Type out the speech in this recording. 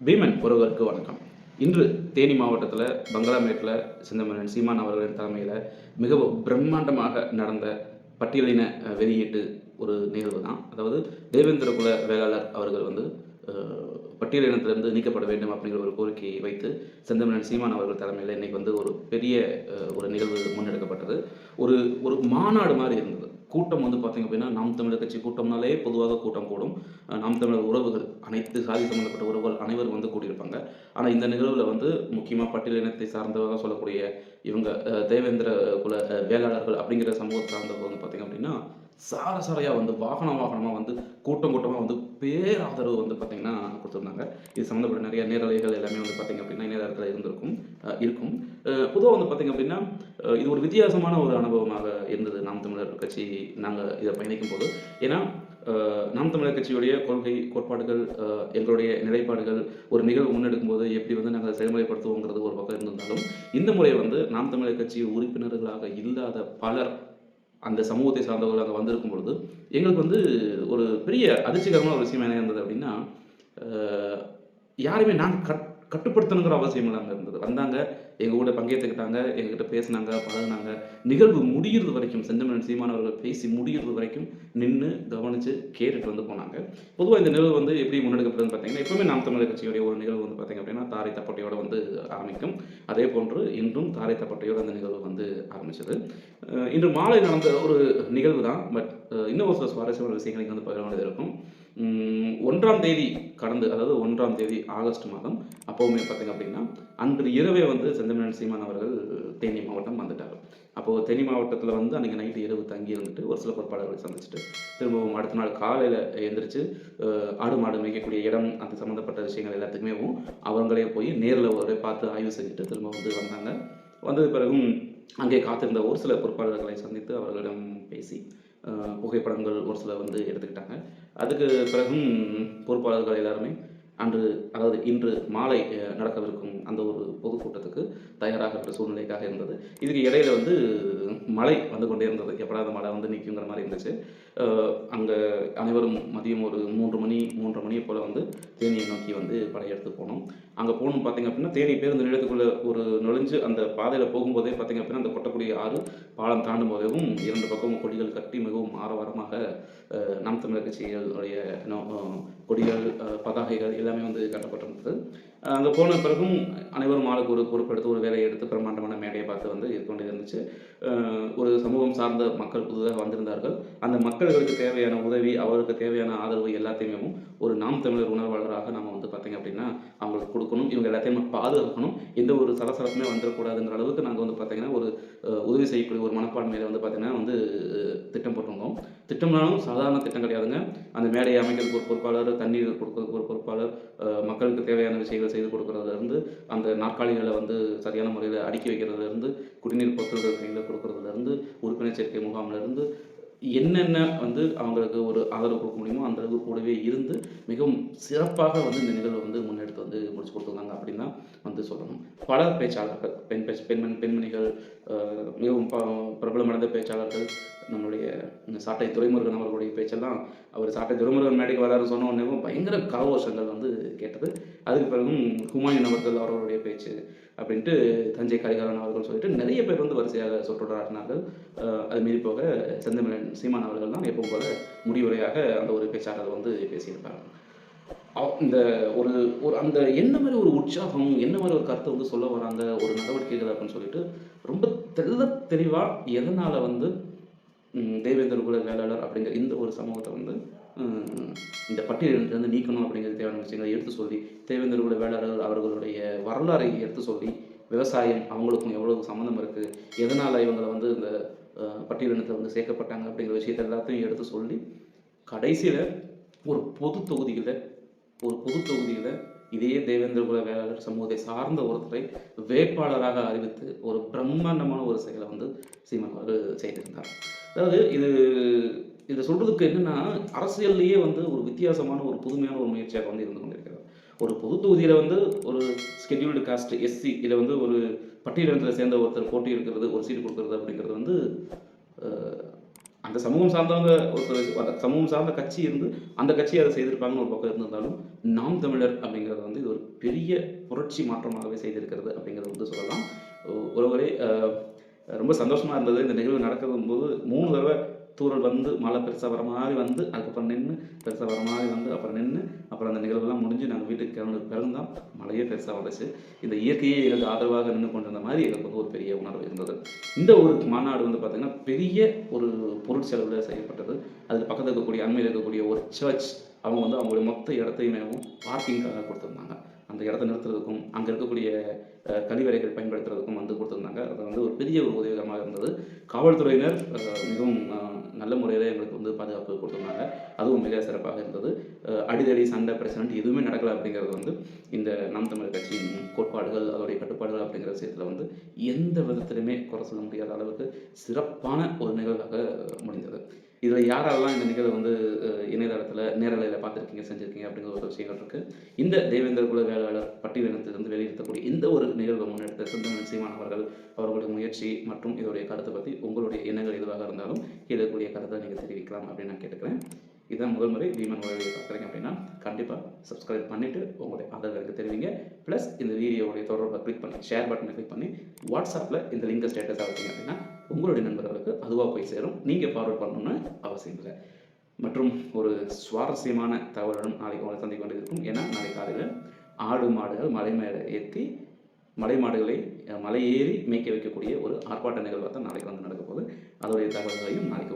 பீமன் உறவுகளுக்கு வணக்கம். இன்று தேனி மாவட்டத்தில் பங்களாமேட்டில் செந்தமிழன் சீமான் அவர்களின் தலைமையில் மிகவும் பிரம்மாண்டமாக நடந்த பட்டியலின வெளியீட்டு ஒரு நிகழ்வு தான். அதாவது தேவேந்திர குல வேளாளர் அவர்கள் பட்டியலினத்திலிருந்து நீக்கப்பட வேண்டும் அப்படிங்கிற ஒரு கோரிக்கையை வைத்து செந்தமிழன் சீமான் அவர்கள் தலைமையில் இன்னைக்கு ஒரு பெரிய ஒரு நிகழ்வு முன்னெடுக்கப்பட்டது. ஒரு ஒரு மாநாடு மாதிரி இருந்தது. கூட்டம் பார்த்தீங்க அப்படின்னா, நாம் தமிழர் கட்சி கூட்டம்னாலே பொதுவாக கூட்டம் கூடும். நாம் தமிழர் உறவுகள், அனைத்து சாதி சம்பந்தப்பட்ட உறவுகள் அனைவரும் கூடியிருப்பாங்க. ஆனால் இந்த நிகழ்வில் முக்கியமாக பட்டியலினத்தை சார்ந்தவராக சொல்லக்கூடிய இவங்க தேவேந்திர குல வேளாளர்கள் அப்படிங்கிற சமூகத்தை சார்ந்தவங்க பார்த்தீங்க அப்படின்னா, சாரசாரையாக வாகனமாக கூட்டமாக பேராதரவு பார்த்தீங்கன்னா கொடுத்துருந்தாங்க. இது சம்மந்தப்பட்ட நிறைய நேரலைகள் எல்லாமே பார்த்தீங்க அப்படின்னா இணையதளத்தில் இருக்கும். பொதுவாக பார்த்தீங்க அப்படின்னா இது ஒரு வித்தியாசமான ஒரு அனுபவமாக இருந்தது. நாம் தமிழர் கட்சி நாங்கள் இதை பயணிக்கும் போது, ஏன்னா நாம் தமிழர் கட்சியுடைய கொள்கை கோட்பாடுகள், எங்களுடைய நிலைப்பாடுகள் ஒரு நிகழ்வு முன்னெடுக்கும் போது எப்படி நாங்கள் செயல்முறைப்படுத்துவோங்கிறது ஒரு பக்கம் இருந்திருந்தாலும், இந்த முறை நாம் தமிழர் கட்சி உறுப்பினர்களாக இல்லாத பலர் அந்த சமூகத்தை சார்ந்தவர்கள் அங்கே வந்திருக்கும் பொழுது எங்களுக்கு ஒரு பெரிய அதிர்ச்சிகரமான ஒரு விஷயம் என்ன இருந்தது அப்படின்னா, யாருமே கட்டுப்படுத்தணுங்கிற அவசியம் இல்லாமல் இருந்தது. வந்தாங்க, எங்கள் கூட பங்கேற்றுக்கிட்டாங்க, எங்ககிட்ட பேசினாங்க, பழகுனாங்க. நிகழ்வு முடிகிறது வரைக்கும், செந்தமிழன் சீமான் அவர்கள் பேசி முடிகிறது வரைக்கும் நின்று கவனித்து கேட்டுட்டு போனாங்க. பொதுவாக இந்த நிகழ்வு எப்படி முன்னெடுக்கப்படுதுன்னு பார்த்தீங்கன்னா, எப்பவுமே நாம் தமிழர் கட்சியுடைய ஒரு நிகழ்வு பார்த்தீங்க அப்படின்னா தாரை தப்பட்டையோடு ஆரம்பிக்கும். அதே போன்று இன்றும் தாரை தப்பட்டையோடு அந்த நிகழ்வு ஆரம்பிச்சது. இன்று மாலை நடந்த ஒரு நிகழ்வு தான். பட் இன்னும் ஒரு சில சுவாரஸ்யமான விஷயங்கள் இங்கே பகிர வேண்டியது இருக்கும். 1ஆம் தேதி கடந்து, அதாவது 1ஆம் தேதி ஆகஸ்ட் மாதம், அப்போவுமே பார்த்தீங்க அப்படின்னா அன்று இரவே செந்தமிழன் சீமான் அவர்கள் தேனி மாவட்டம் வந்துட்டார். அப்போது தேனி மாவட்டத்தில் அன்றைக்கி நைட்டு இரவு தங்கி இருந்துட்டு ஒரு சில பொறுப்பாளர்களை சந்திச்சுட்டு திரும்பவும் அடுத்த நாள் காலையில் எழுந்திரிச்சு ஆடு மாடு மேய்க்கக்கூடிய இடம், அது சம்மந்தப்பட்ட விஷயங்கள் எல்லாத்துக்குமே அவங்களே போய் நேரில் ஒரு பார்த்து ஆய்வு செஞ்சுட்டு திரும்ப வந்தாங்க. வந்தது பிறகும் அங்கே காத்திருந்த ஒரு சில பொறுப்பாளர்களை சந்தித்து அவர்களிடம் பேசி புகைப்படங்கள் ஒரு சில எடுத்துக்கிட்டாங்க. அதுக்கு பிறகும் பொறுப்பாளர்கள் எல்லாருமே அதாவது இன்று மாலை நடக்கவிருக்கும் அந்த ஒரு பொதுக்கூட்டத்துக்கு தயாராகிற சூழ்நிலைக்காக இருந்தது. இதுக்கு இடையில மழை கொண்டே இருந்தது. எப்படா அந்த மழை நிற்குங்கிற மாதிரி இருந்துச்சு. அங்கே அனைவரும் மதியம் ஒரு 3 மணியை போல் தேனியை நோக்கி படையெடுத்து போனோம். அங்கே போகணும் பார்த்திங்க அப்படின்னா, தேனி பேருந்து நிலையத்துக்குள்ளே ஒரு நுழைஞ்சு அந்த பாதையில் போகும்போதே பார்த்திங்க அப்படின்னா, அந்த கொட்டக்குடி ஆறு பாலம் தாண்டும் போதேவும் 2 பக்கமும் கொடிகள் கட்டி மிகவும் ஆரவாரமாக நாம் தமிழர் கட்சிகளுடைய கொடிகள், பதாகைகள் எல்லாமே கட்டப்பட்டிருந்தது. அங்கே போன பிறகும் அனைவரும் ஆளுக்கு ஒரு பொறுப்பெடுத்து ஒரு வேலையை எடுத்து பிரம்மாண்டமான மேடையை பார்த்து இது கொண்டு இருந்துச்சு. ஒரு சமூகம் சார்ந்த மக்கள் புதுதாக வந்திருந்தார்கள். அந்த மக்களுக்கு தேவையான உதவி, அவருக்கு தேவையான ஆதரவு எல்லாத்தையுமே ஒரு நாம் தமிழர் உணர்வாளராக நம்ம பார்த்திங்க அப்படின்னா அவங்களுக்கு கொடுக்கணும். இவங்க எல்லாத்தையும் பாதுகாக்கணும். எந்த ஒரு சலசலப்புமே வந்துடக்கூடாதுங்கிற அளவுக்கு நாங்கள் பார்த்திங்கன்னா ஒரு உதவி செய்யக்கூடிய ஒரு மனப்பான்மையில் பார்த்திங்கன்னா திட்டம் போட்டிருந்தோம். திட்டம்னாலும் சாதாரண திட்டம் கிடையாதுங்க. அந்த மேடையை அமைக்கிறதுக்கு ஒரு பொறுப்பாளர், தண்ணீர் கொடுக்கறதுக்கு ஒரு பொறுப்பாளர், மக்களுக்கு தேவையான விஷயங்கள் செய்து கொடுக்கறதுலேருந்து, அந்த நாற்காலிகளை சரியான முறையில் அடுக்கி வைக்கிறதுலேருந்து, குடிநீர் பொருட்கள் கையில் கொடுக்கறதுலேருந்து, உறுப்பினர் சேர்க்கை முகாமிலேருந்து என்னென்ன அவங்களுக்கு ஒரு ஆதரவு கொடுக்க முடியுமோ அந்த அளவுக்கு கூடவே இருந்து மிகவும் சிறப்பாக இந்த நிகழ்வை முன்னெடுத்து முடிச்சு கொடுத்துருந்தாங்க அப்படின்னு தான் சொல்லணும். பல பேச்சாளர்கள், பெண்மணிகள், மிகவும் பிரபலமடைந்த பேச்சாளர்கள், நம்மளுடைய சாட்டை துரைமுருகன் அவர்களுடைய பேச்செல்லாம், அவர் சாட்டை துரைமுருகன் மேடைக்கு வராருன்னு சொன்ன உடனே பயங்கர கரகோஷங்கள் கேட்டது. அதுக்கு பிறகும் ஹுமாயூன் அவர்களுடைய பேச்சு அப்படின்ட்டு தஞ்சை கரிகாலன் அவர்கள் சொல்லிட்டு நிறைய பேர் வரிசையாக சொற்றொடராடினார்கள். அது மீறி போக செந்தமிழன் சீமான் அவர்கள் தான் எப்பவும் போல முடிவுரையாக அந்த ஒரு பேச்சாளர் பேசியிருப்பாங்க. இந்த ஒரு ஒரு அந்த என்ன மாதிரி ஒரு உற்சாகம், என்ன மாதிரி ஒரு கருத்தை சொல்ல வராங்க, ஒரு நடவடிக்கைகள் அப்படின்னு சொல்லிட்டு ரொம்ப தெளிவாக எதனால் தேவேந்திர குல வேளாளர் அப்படிங்கிற இந்த ஒரு சமூகத்தை இந்த பட்டியலிலிருந்து நீக்கணும் அப்படிங்கிறது தேவையான விஷயங்களை எடுத்து சொல்லி, தேவேந்திர குல வேளாளர்கள் அவர்களுடைய வரலாறை எடுத்து சொல்லி, விவசாயம் அவங்களுக்கும் எவ்வளவு சம்மந்தம் இருக்குது, எதனால் இவங்களை இந்த பட்டியலினத்தில் சேர்க்கப்பட்டாங்க அப்படிங்கிற விஷயத்தை எல்லாத்தையும் எடுத்து சொல்லி, கடைசியில் ஒரு பொது தொகுதியில் இதே தேவேந்திர குல வேளாளர் சமூகத்தை சார்ந்த ஒருத்தரை வேட்பாளராக அறிவித்து ஒரு பிரம்மாண்டமான ஒரு செயலை சீமான் அவர்கள் செய்திருந்தார். அதாவது இதை சொல்கிறதுக்கு என்னென்னா, அரசியல்லையே ஒரு வித்தியாசமான ஒரு புதுமையான ஒரு முயற்சியாக இருந்து கொண்டிருக்கிறது. ஒரு பொது தொகுதியில் ஒரு ஸ்கெட்யூல்டு காஸ்ட் எஸ்சி இதில் ஒரு பட்டியலினத்தில் சேர்ந்த ஒருத்தர் போட்டி இருக்கிறது, ஒரு சீட்டு கொடுக்கறது அப்படிங்கிறது அந்த சமூகம் சார்ந்தவங்க ஒரு சமூகம் சார்ந்த கட்சி இருந்து அந்த கட்சி அதை செய்திருப்பாங்கன்னு ஒரு பக்கம் இருந்திருந்தாலும், நாம் தமிழர் அப்படிங்கிறது இது ஒரு பெரிய புரட்சி மாற்றமாகவே செய்திருக்கிறது அப்படிங்கிறத வந்து சொல்லலாம். ஒருவரே ரொம்ப சந்தோஷமா இருந்தது. இந்த நிகழ்வு நடக்கும்போது 3 தடவ தூறல் வந்து மழை பெருசா வர மாரி வந்து, அதுக்கப்புறம் நின்னு, பெருசா வர மாரி வந்து, அப்புறம் நின்னு, அப்புறம் அந்த நிகழ்வெல்லாம் முடிஞ்சு நாங்க வீட்டுக்கு கிளம்புனதுக்கு பிறகு தான் மழையே பெருசா வந்துச்சு. இந்த இயற்கையே எங்களுக்கு ஆதரவாக நின்னு கொண்டிருந்த மாரி எங்களுக்கு வந்து ஒரு பெரிய உணர்வு இருந்தது. இந்த ஒரு மாநாடு வந்து பார்த்தீங்கன்னா, பெரிய ஒரு பொருட்செலவுல செய்யப்பட்டது. அதுக்கு பக்கத்துல இருக்கக்கூடிய அண்மையில இருக்கக்கூடிய ஒரு சர்ச், அவங்க வந்து அவங்களுடைய மொத்த இடத்தையுமேவும் பார்க்கிங்க்காக குடுத்திருந்தாங்க. அந்த இடத்த நிறுத்துறதுக்கும், அங்க இருக்கக்கூடிய கழிவறைகள் பயன்படுத்துறதுக்கும் வந்து குடுத்திருந்தாங்க. அது வந்து ஒரு பெரிய ஒரு உதவிகரமாக இருந்தது. காவல்துறையினர் மிகவும் நல்ல முறையில எங்களுக்கு வந்து பாதுகாப்பு குடுத்திருந்தாங்க. அதுவும் மிக சிறப்பாக இருந்தது. அடிதடி, சண்டை, பிரச்சனைன்ட்டு எதுவுமே நடக்கல அப்படிங்கிறது வந்து இந்த நாம் தமிழர் கட்சியின் கோட்பாடுகள், அதோடைய கட்டுப்பாடுகள் அப்படிங்கிற விஷயத்துல வந்து எந்த விதத்திலுமே குறை சொல்ல முடியாத அளவுக்கு சிறப்பான ஒரு நிகழ்வாக முடிந்தது. இதுல யாரெல்லாம் இந்த நிகழ்வ வந்து இணையதளத்துல நேரலையில பார்த்துருக்கீங்க, செஞ்சிருக்கீங்க அப்படிங்கிற ஒரு விஷயங்கள் இருக்கு. இந்த தேவேந்திர குல வேளாளர் பட்டியலினத்திலிருந்து வெளியிடக்கூடிய இந்த ஒரு நிகழ்வை முன்னெடுத்த செந்தமிழ் சீமான் அவர்களுடைய முயற்சி மற்றும் இதோடைய கருத்தை பத்தி உங்களுடைய எண்ணங்கள் எதுவாக இருந்தாலும் கீழ இருக்கக்கூடிய கருத்தை நீங்க தெரிவிக்கலாம் அப்படின்னு நான் கேட்டுக்கிறேன். இதான் முதல் முறை வீமன் உலகை பார்க்குறீங்க அப்படின்னா, கண்டிப்பா சப்ஸ்கிரைப் பண்ணிட்டு உங்களுடைய ஆதரவு எனக்கு தெரிவிங்க. ப்ளஸ் இந்த வீடியோவுடைய தொடர்பை கிளிக் பண்ணி, ஷேர் பட்டனை கிளிக் பண்ணி, வாட்ஸ்அப்ல இந்த லிங்கை ஸ்டேட்டஸாக வச்சீங்க அப்படின்னா, உங்களுடைய நண்பர்களுக்கு அதுவா போய் சேரும். நீங்க ஃபார்வர்ட் பண்ணணும்னு அவசியம் இல்லை. மற்றும் ஒரு சுவாரஸ்யமான தகவலுடன் நாளைக்கு உங்களை சந்திக்க வேண்டியிருக்கும். ஏன்னா நாளைக்கு காலையில் ஆடு மாடுகள் மலை மேலே ஏற்றி மலை மாடுகளை மலை ஏறி மேய்க்க வைக்கக்கூடிய ஒரு ஆர்ப்பாட்ட நிகழ்வாக தான் நாளைக்கு வந்து நடக்க போகுது. அதோடைய தகவல்களையும் நாளைக்கு